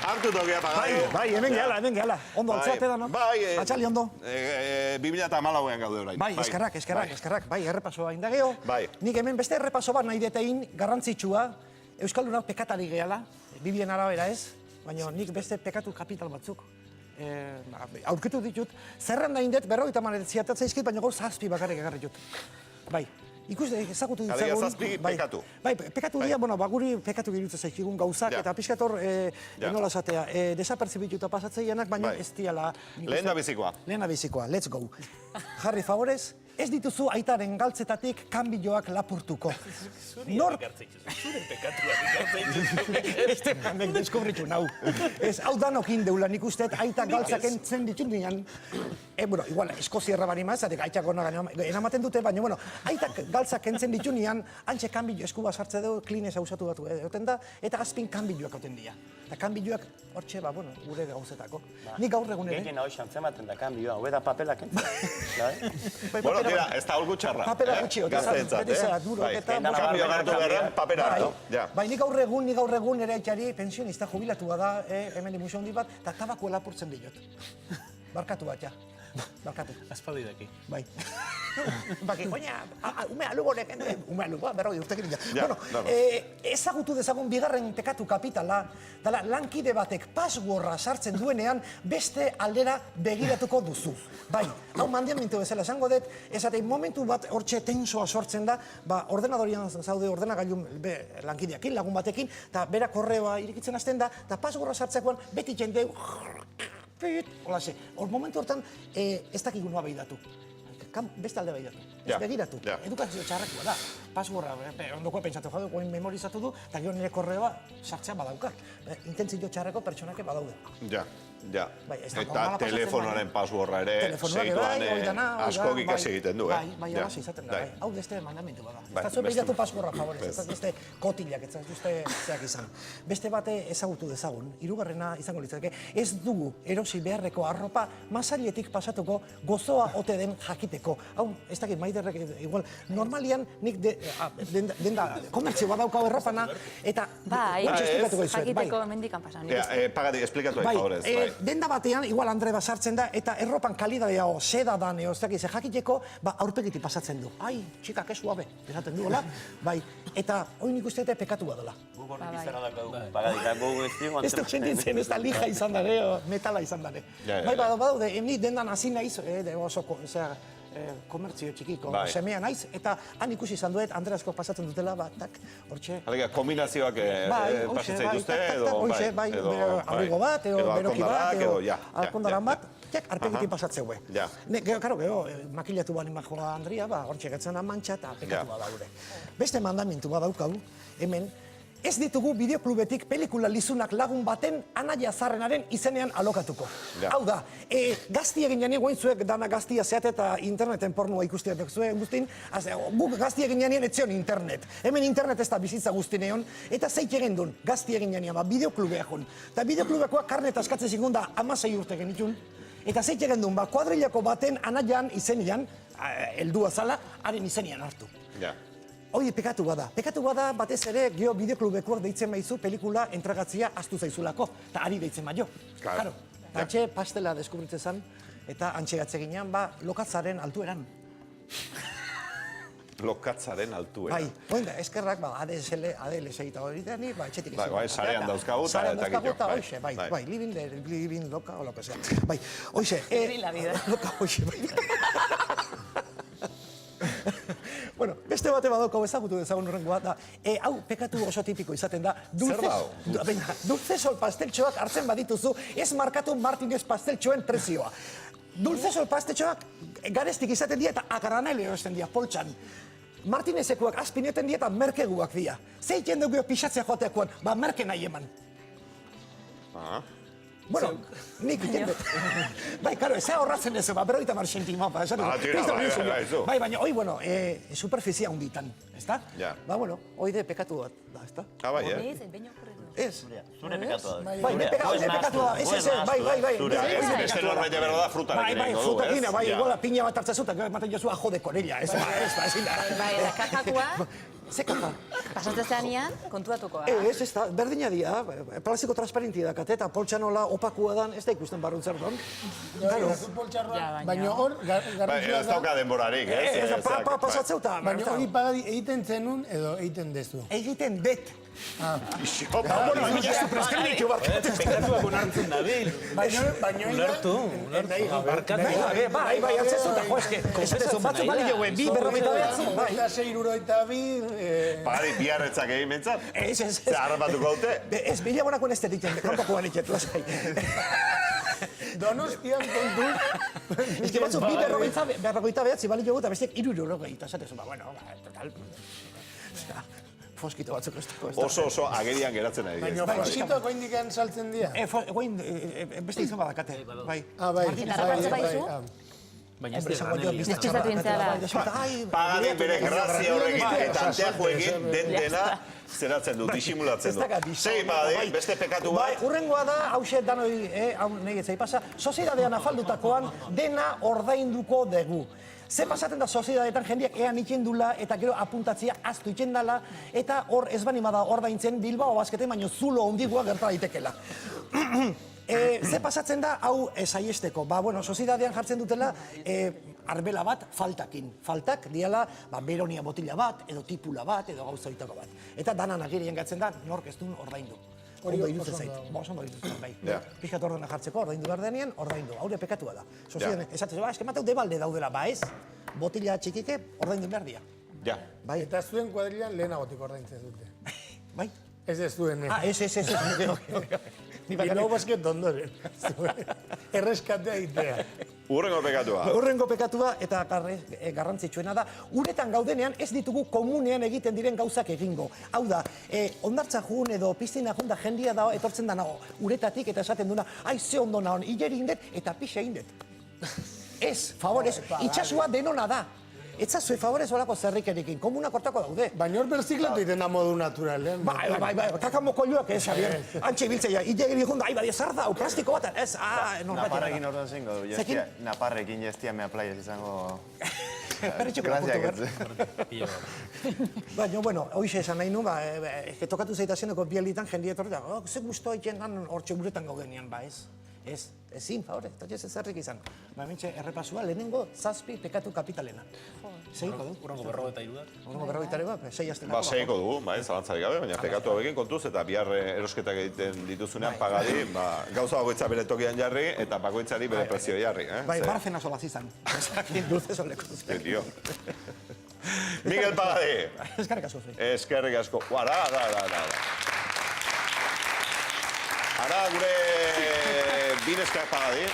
Hartu tokia pagatu. Bai, hemen gehala. Ondo, altzate da, no? Bai. Atxali ondo. 2014an gaude orain. Bai, eskerrak. Bai, errepasoa indageo. Bai. Nik hemen beste errepaso bat nahi detein garrantzitsua. Euskaldunak pekatari gehala. Bibien arabera ez. Baina nik beste pekatu kapital batzuk. Aurkitu ditut. Zerren nahi indet, 50 ziatatzea izkit, baina gaur zazpi bakarrik egarri dut. Bai. Ikus ezagutu ditzagun... Alegia zazpi pekatu. Bai, pekatu dira, guri pekatu girutzen zaizkigun gauzak, eta pixkator, nola esatea, desapertzibituta pasatzeianak, baina ez diala... Lehen da bizikoa. Lehen da bizikoa, let's go. Jarri favorez, ez dituzu aitaren galtzetatik kanbilloak lapurtuko. Zure pekatuak ikartzen. Hemen deskubritu nau. Ez, hau danokin deula nik usteet aita galtzak entzen ditut nian. Bueno, igual, eskozierra bani maz, aitak hona enamaten dute, baina, aitak galtzak entzen ditu nian, antxe kanbillo eskuba sartze dugu, klinez hausatu batu egoten da, eta azpin kanbilloak hauten dira. Eta kanbilloak, hortxe, gure gauzetako. Nik gaur egun ere. Gehien hau xantzematen da kanbilloa, hobe da papelak entzen. Bueno, tira, ez da holgu txarra. Papela gutxi, gazteentzat, Kanbio gartu beharren, papera hartu. Bai, nik gaur egun ere aitari pensionista jubilatua da, hemen imusio handi bat, eta tabako lapurtzen diot. Barkatu bat, ja. Barkatu. Azpaldi daki. Bai. Baki, koina, ume alugorek, ume alugoa, berroi urtekin dira. Bueno, ezagutu dezagun bigarren pekatu kapitala, dala, lankide batek passwordra sartzen duenean beste aldera begiratuko duzu. Bai, hau mandiamentu bezala esango dut, esatei momentu bat hortxe tensoa sortzen da, ordenadorian zaude ordenagailun lankideakin, lagun batekin, eta bera korreoa irikitzen hasten da, eta passwordra sartzekoan beti jendeu, holase, hor momentu hortan ez dakigu noa behidatu. Beste alde behidatu. Ez begiratu. Edukazio txarrakoa da. Passwordra, ondokoa pentsatu jau dugu, memorizatu du, eta gero nire korreoa sartzea badauka. Intentzio txarrako pertsonake badaude. Ja. Eta telefonoaren passwordra ere, segituan asko ikasi egiten du, Bai, horaz izaten da, bai. Hau beste mandamentu bada. Ez da zuen behidatu passwordra favorez, ez da beste kotilak, ez da beste zeak izan. Beste bate ezagutu dezagun, hirugarrena izango litzateke, ez dugu erosi beharreko arropa masailetik pasatuko gozoa ote den jakiteko. Hau, ez dakit maiderrek, igual, normalian nik denda komertzio badauka errapana, eta jakiteko mendikan pasan. Pagati, esplikatu egin favorez. Denda batean, igual Andre basartzen da, eta erropan kalidadea seda dan, ez dakiz, jakiteko, aurpegitik pasatzen du. Ai, txika, kesu abe, esaten duela, bai, eta hori nik uste pekatu badala. Gugor izan adakadu, pagadik, gugu ez digu. Ez duk sentitzen, ez da lija izan dare, metala izan dare. Bai, badaude, ni dendan hasi naiz, oso, komertzio txikiko semea naiz, eta han ikusi izan duet, Andreasko pasatzen dutela, tak, hortxe. Alega, kombinazioak pasatzen dituzte, edo abrigo bat, edo beroki bat, edo alkondaran bat, arpegitin pasatzen hue. Karo, makilatu bani majoa Andria, hortxe gatzen amantxa eta pekatu badaude. Beste mandamentu badaukau, hemen, ez ditugu bideoklubetik pelikula lizunak lagun baten anaia zarrenaren izenean alokatuko. Hau da, gazti egin janien, gointzuek dana gaztia zeate eta interneten pornua ikusteak zuen guztin, guk gazti egin janien etzion internet. Hemen internet ez da bizitza guztineon, eta zeik egin duen gazti egin janien, bideoklubea joan. Eta bideoklubekoa karnet askatzen zingun da 16 urte genitun, eta zeik egin duen, kuadrilako baten anaian izenian, heldua zala, haren izenian hartu. Hoi pekatu bada batez ere geo bideoklubekoak deitzen maizu pelikula entregatzia astu zaizulako, eta ari deitzen maio. Claro. Antxe pastela deskubritzen zen, eta antxe gatzeginean, lokatzaren altueran. Lokatzaren altueran. Bai, oinda, eskerrak, ADLS egita hori deni, etxetik izan. Bai, sarean dauzkagu eta kitxo. Bai, living loka, o lo que sea. Bai, oixe. Loka, oixe, bai. Bueno, beste bate badauko ezagutu dezagun horrengoa da, hau pekatu oso tipiko izaten da, dulce sol pasteltxoak hartzen badituzu, ez markatu Martínez pasteltxoen prezioa. Dulce sol pasteltxoak garestik izaten dira eta agranele erosten dira, poltsan. Martínezekuak azpineten dira eta merkeguak dira. Zeiten dugu pixatzea joateakoan, merke nahi eman. Bueno, nik jende. Bai, karo, eza horratzen ez, berroita marxentimoa. Bai, baina, hoi, bueno, superfizia hunditan, ez da? Ba, bueno, hoi de pekatu bat, ez da? Bai, Ez. Zure pekatu da. Bai, pekatu da, ez, bai. Beste norbait berro da frutarekin bai, frutarekin, bai, iguala piña bat hartza zuta, ematen jozua jode con ella, ez, Bai, da kakakua. Zekata. Pasatzen zeanian, kontuatuko. Ez da, berdina dira, plastiko transparenti dakate, eta poltsa nola opakua dan, ez da ikusten barrun zer don. Baina hor, garrantzua Ez dauka denborarik, ez? Pasatzeu eta... Baina hori pagadi egiten zenun edo egiten dezu? Egiten bet. Bueno, ez du preskribitu bat. Pekatuak onartzen dabil. Baina Ulertu. Bai, altzezu eta jo, eske, batzuk bali joen, 2,49, bai. 6,62... Pagadi, biarretzak egin mentzat? Ez. Zer harrapatuko haute? Ez, bila bonakoen ez ditzen, kanpokoan iket, lasai. Donostian kontu... Ez que batzuk, 2,49 bali jogu eta bestiek 3,60, eta esatezu, bueno, total... Foskito batzuk ez dago. Oso agerian geratzen ari. Baina foskitoak oin dikan saltzen dira? Oin, beste izan badakate. Bai. Baina ez dira Despistatu intzala. Pagadik bere grazia horrekin eta anteajoekin dena zeratzen du, disimulatzen du. Segi pagadik, beste pekatu Bai, bat. urrengoa da, hauxe danoi, hau negetzai pasa, sozidadean afaldutakoan dena ordainduko dugu. Ze pasaten da sozidadeetan jendeak ean itxendula eta gero apuntatzia aztu itxendala eta hor ez banima da ordaintzen Bilbao Basketen baino zulo ondigua gerta daitekela. Ze pasatzen da, hau saiesteko. Bueno, sozidadean jartzen dutela arbela bat faltakin. Faltak diala beronia botila bat, edo tipula bat, edo gauza bitako bat. Eta danan agirien gatzen da, nork ez duen ordaindu. Ondo irutzen zait. Ondo irutzen zait, bai. Pixkat ordena jartzeko, ordaindu behar denean, ordaindu. Haure pekatua da. Sozidadean, esatzen, eske mateu debalde daudela, ez? Botila txikike, ordaindu behar dia. Ja. Eta zuen kuadrilan lehenagotik ordaintzen dute. Bai? Ez zuen, Ez. Bilbao Basket ondoren. Erreskatea itea. Urrengo pekatua. Urrengo pekatua eta garrantzitsuena da, uretan gaudenean ez ditugu komunean egiten diren gauzak egingo. Hau da, ondartza jun edo piztina jun da jendia da etortzen da nago uretatik eta esaten duna, ai ze ondo nahon, hileri indet eta pixa indet. Ez, favorez, itxasua denona da. Etzazue favorez horako zerrikerikin, komunak hortako daude. Baina hor berziklatu iten da modu naturalean. Bai, kakamo koloak ez, Javier. Antxe biltzea, hilegeri junda, ai badia zer da, plastiko bat, ez, Naparrekin orduan zingo du, Naparrekin jestia mea playas izango... Perretxeko lakutu, Baina, bueno, hoxe esan nahi nu, tokatu zaitazeneko bielitan jendia etorri da, ze guztua iten hortxe uretan gaudenean, ez? Ezin, favorez, eta ez zerrik izan. Mentxe, errepasua lehenengo 7 pekatu kapitalena. Segiko du? Urrengo 42 bat. Urrengo 42 bat, 6 aztenako. Segiko dugu, zalantzarik gabe, baina pekatu hauekin kontuz eta bihar erosketak egiten dituzunean pagadi, gauza bakoitza bere tokian jarri eta bakoitzari bere prezio jarri. Bai, barzena solaz izan. Dulce soleko. Tio. Miguel Pagadi. Eskerrik asko, Zui. Eskerrik asko. Ara, gure bineskak Pagadi.